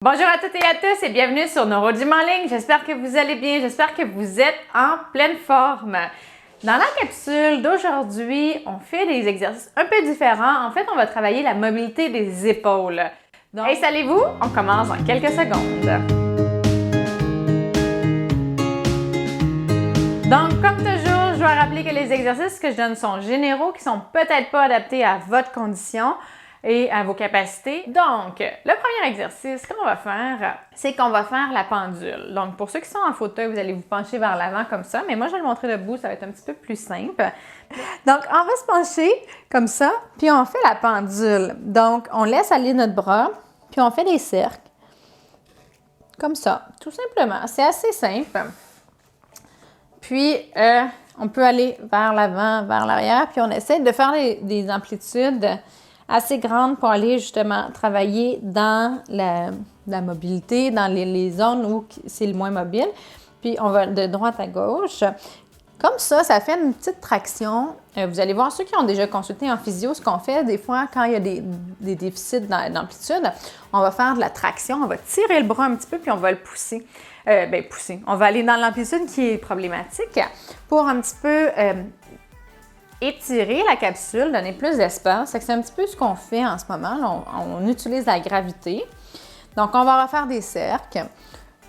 Bonjour à toutes et à tous et bienvenue sur NeuroGym en ligne. J'espère que vous allez bien, j'espère que vous êtes en pleine forme. Dans la capsule d'aujourd'hui, on fait des exercices un peu différents. En fait, on va travailler la mobilité des épaules. Donc, installez-vous, on commence dans quelques secondes. Donc, comme toujours, je dois rappeler que les exercices que je donne sont généraux, qui sont peut-être pas adaptés à votre condition et à vos capacités. Donc, le premier exercice qu'on va faire, c'est qu'on va faire la pendule. Donc, pour ceux qui sont en fauteuil, vous allez vous pencher vers l'avant comme ça, mais moi, je vais le montrer debout, ça va être un petit peu plus simple. Donc, on va se pencher comme ça, puis on fait la pendule. Donc, on laisse aller notre bras, puis on fait des cercles, comme ça, tout simplement. C'est assez simple. Puis, on peut aller vers l'avant, vers l'arrière, puis on essaie de faire des amplitudes assez grandes pour aller justement travailler dans la mobilité, dans les zones où c'est le moins mobile. Puis, on va de droite à gauche. Comme ça, ça fait une petite traction. Vous allez voir, ceux qui ont déjà consulté en physio, ce qu'on fait des fois quand il y a des déficits d'amplitude, on va faire de la traction, on va tirer le bras un petit peu puis on va le pousser. Pousser. On va aller dans l'amplitude qui est problématique pour un petit peu étirer la capsule, donner plus d'espace. C'est un petit peu ce qu'on fait en ce moment. On utilise la gravité. Donc, on va refaire des cercles.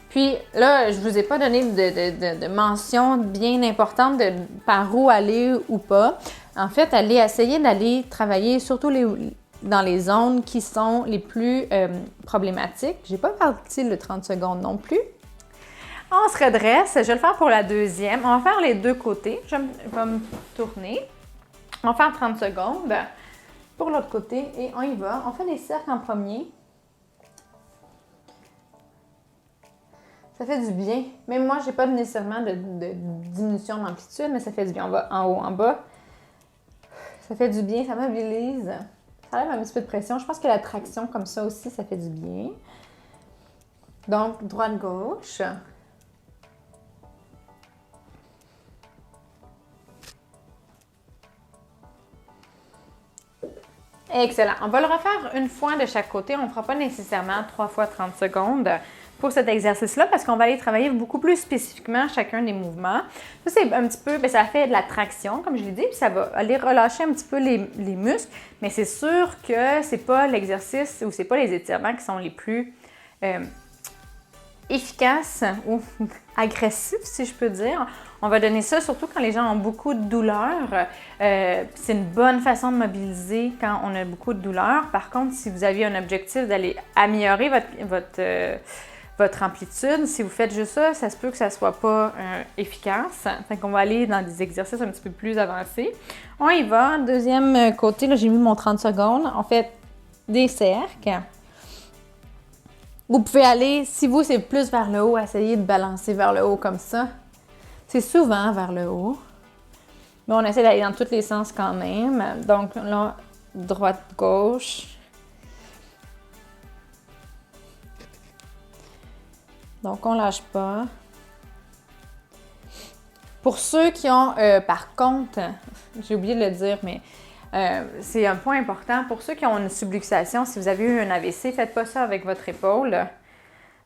Puis là, je ne vous ai pas donné de mention bien importante de par où aller ou pas. En fait, allez essayer d'aller travailler surtout dans les zones qui sont les plus problématiques. Je n'ai pas parti le 30 secondes non plus. On se redresse. Je vais le faire pour la deuxième. On va faire les deux côtés. Je vais me tourner. On va faire 30 secondes pour l'autre côté et on y va. On fait des cercles en premier. Ça fait du bien. Même moi, je n'ai pas nécessairement de diminution d'amplitude, mais ça fait du bien. On va en haut, en bas. Ça fait du bien, ça mobilise. Ça enlève un petit peu de pression. Je pense que la traction comme ça aussi, ça fait du bien. Donc, droite-gauche. Excellent. On va le refaire une fois de chaque côté. On ne fera pas nécessairement 3 fois 30 secondes pour cet exercice-là parce qu'on va aller travailler beaucoup plus spécifiquement chacun des mouvements. Ça, c'est un petit peu, ça fait de la traction, comme je l'ai dit, puis ça va aller relâcher un petit peu les muscles, mais c'est sûr que c'est pas l'exercice ou c'est pas les étirements qui sont les plus efficaces ou agressifs, si je peux dire. On va donner ça surtout quand les gens ont beaucoup de douleur. C'est une bonne façon de mobiliser quand on a beaucoup de douleur. Par contre, si vous aviez un objectif d'aller améliorer votre amplitude, si vous faites juste ça, ça se peut que ça ne soit pas efficace. Fait qu'on va aller dans des exercices un petit peu plus avancés. On y va. Deuxième côté, là, j'ai mis mon 30 secondes. On fait des cercles. Vous pouvez aller, si vous, c'est plus vers le haut, essayez de balancer vers le haut comme ça. C'est souvent vers le haut. Mais on essaie d'aller dans tous les sens quand même. Donc là, droite-gauche. Donc, on ne lâche pas. Pour ceux qui ont, par contre, j'ai oublié de le dire, mais c'est un point important. Pour ceux qui ont une subluxation, si vous avez eu un AVC, faites pas ça avec votre épaule.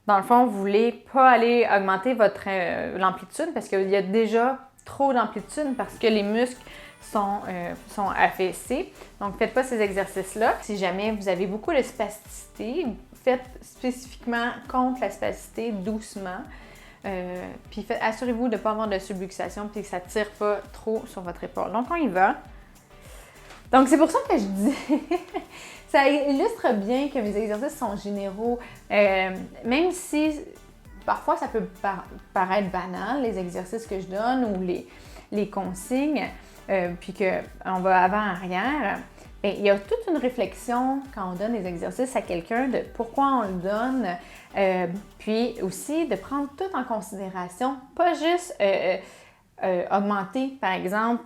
Dans le fond, vous ne voulez pas aller augmenter l'amplitude parce qu'il y a déjà trop d'amplitude parce que les muscles sont affaissés. Donc, faites pas ces exercices-là. Si jamais vous avez beaucoup de spasticité, faites spécifiquement contre la spasticité doucement. Puis assurez-vous de ne pas avoir de subluxation et que ça ne tire pas trop sur votre épaule. Donc, on y va. Donc, c'est pour ça que je dis, ça illustre bien que mes exercices sont généraux, même si parfois ça peut paraître banal, les exercices que je donne ou les consignes, puis qu'on va avant-arrière. Il y a toute une réflexion quand on donne des exercices à quelqu'un de pourquoi on le donne, puis aussi de prendre tout en considération, pas juste augmenter, par exemple,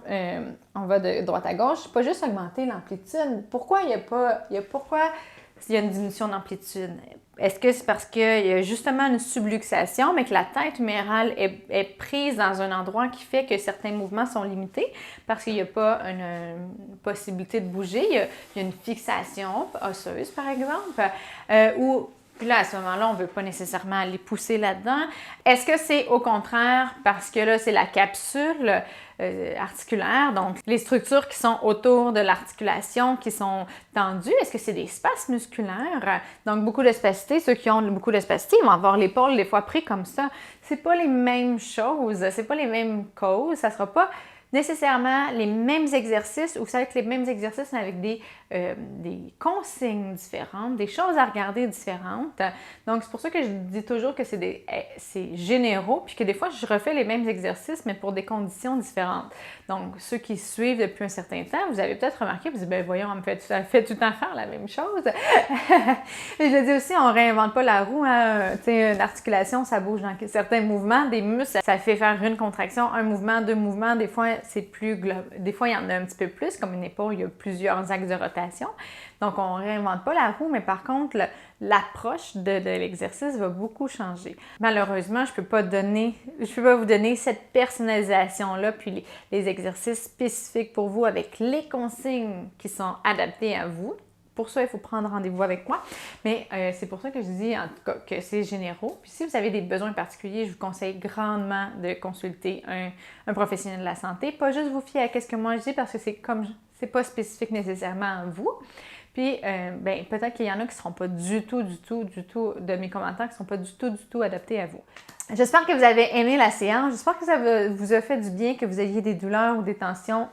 on va de droite à gauche, pas juste augmenter l'amplitude. Pourquoi il y a une diminution d'amplitude? Est-ce que c'est parce qu'il y a justement une subluxation, mais que la tête humérale est prise dans un endroit qui fait que certains mouvements sont limités parce qu'il n'y a pas une possibilité de bouger, il y a une fixation osseuse, par exemple, ou Puis là, à ce moment-là, on ne veut pas nécessairement aller pousser là-dedans. Est-ce que c'est au contraire parce que là, c'est la capsule articulaire, donc les structures qui sont autour de l'articulation qui sont tendues? Est-ce que c'est des spasmes musculaires? Donc, beaucoup de spasticité. Ceux qui ont beaucoup de spasticité, ils vont avoir l'épaule des fois pris comme ça. C'est pas les mêmes choses, c'est pas les mêmes causes. Ça sera pas nécessairement les mêmes exercices, ou vous savez que les mêmes exercices avec des consignes différentes, des choses à regarder différentes. Donc, c'est pour ça que je dis toujours que c'est généraux, puis que des fois, je refais les mêmes exercices, mais pour des conditions différentes. Donc, ceux qui suivent depuis un certain temps, vous avez peut-être remarqué, vous dites, ben voyons, on fait tout le temps faire la même chose. Et je dis aussi, on réinvente pas la roue, hein. Tu sais, une articulation, ça bouge dans certains mouvements, des muscles, ça fait faire une contraction, un mouvement, deux mouvements, des fois, c'est plus global. Des fois, il y en a un petit peu plus, comme une épaule, il y a plusieurs axes de rotation. Donc, on ne réinvente pas la roue, mais par contre, l'approche de l'exercice va beaucoup changer. Malheureusement, je ne peux pas vous donner cette personnalisation-là, puis les exercices spécifiques pour vous avec les consignes qui sont adaptées à vous. Pour ça, il faut prendre rendez-vous avec moi. Mais c'est pour ça que je dis en tout cas que c'est généraux. Puis si vous avez des besoins particuliers, je vous conseille grandement de consulter un professionnel de la santé. Pas juste vous fier à ce que moi je dis parce que c'est pas spécifique nécessairement à vous. Puis, peut-être qu'il y en a qui ne seront pas du tout de mes commentaires, qui ne seront pas du tout adaptés à vous. J'espère que vous avez aimé la séance. J'espère que ça vous a fait du bien, que vous ayez des douleurs ou des tensions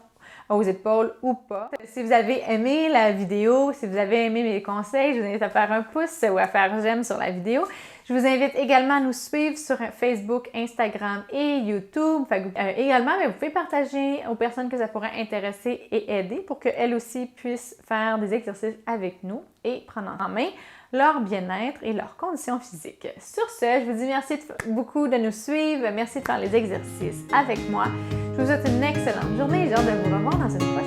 aux épaules ou pas. Si vous avez aimé la vidéo, si vous avez aimé mes conseils, je vous invite à faire un pouce ou à faire j'aime sur la vidéo. Je vous invite également à nous suivre sur Facebook, Instagram et YouTube. Également, vous pouvez partager aux personnes que ça pourrait intéresser et aider pour qu'elles aussi puissent faire des exercices avec nous et prendre en main leur bien-être et leurs conditions physiques. Sur ce, je vous dis merci beaucoup de nous suivre. Merci de faire les exercices avec moi. Je vous souhaite une excellente journée et j'ai hâte de vous revoir dans une prochaine